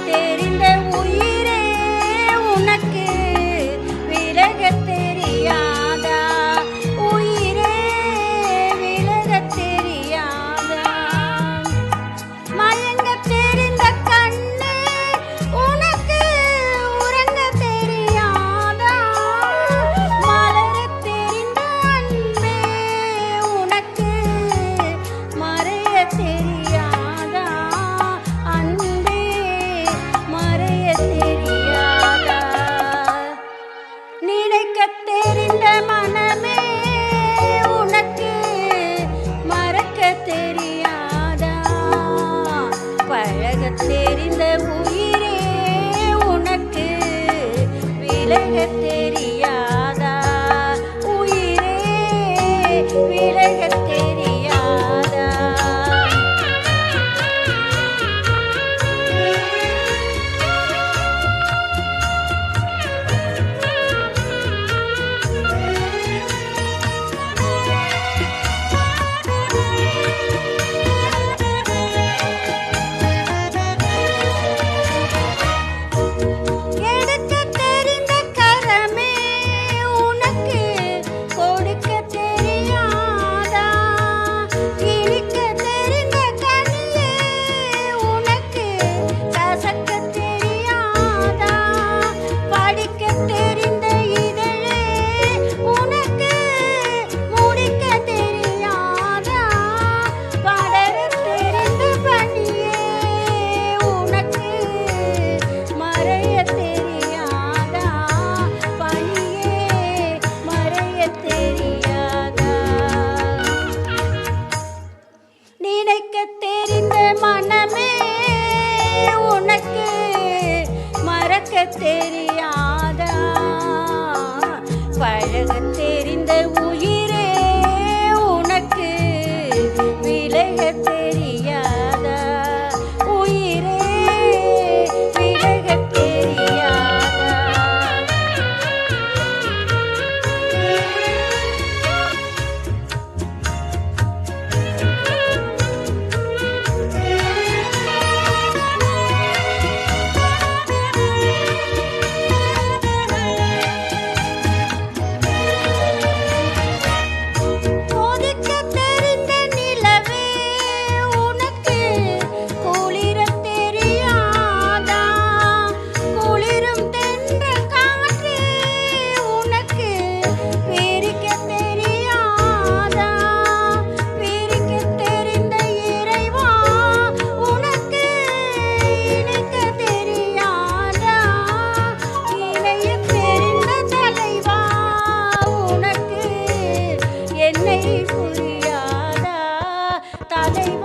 தெரிந்த உயிரே உனக்கு விலகத் தெரியாதா? உயிரே விலகத் தெரியாதா? மயங்கத் தெரிந்த கண்ணே உனக்கு உறங்கத் தெரியாதா? மலரத் தெரிந்த அன்பே உனக்கு மறையத் தெரியாதா? அன்பே மறையத் தெரியாதா? நினைக்கத் தெரிந்த மனமே உனக்கு மறக்கத் தெரியாதா? பழகத் தெரிந்த உயிரே உனக்கு விலகத் தெரியாதா? உயிரே விலகத் தெரியாதா? எடுக்கத் தெரிந்த கரமே உனக்கு கொடுக்கத் தெரியாதா? இனிக்கத் தெரிந்த கனியே உனக்கு கசக்கத் தெரியாதா? படிக்கத் தெரிந்த இதழே உனக்கு முடிக்கத் தெரியாதா? படரத் தெரிந்த பனியே உனக்கு மறையத் தெரியாதா? பனியே மறையத் தெரியாதா? நினைக்கத் தெரிந்த மனமே உனக்கு மறக்கத் தெரியாதா? பழகத் தெரிந்த உயிரே உனக்கு விலகத் தெரியாதா? உயிரே விலகத் தெரியாதா? கொதிக்கத் தெரிந்த நிலவே உனக்கு குளிரத் தெரியாதா? குளிரும் தென்றல் காற்றே உனக்கு பிரிக்கத் தெரியாதா? பிரிக்கத் தெரிந்த இறைவா உனக்கு இணைக்கத் தெரியாதா? இணையத் தெரிந்த தலைவா உனக்கு என்னை புரியாதா? தலைவா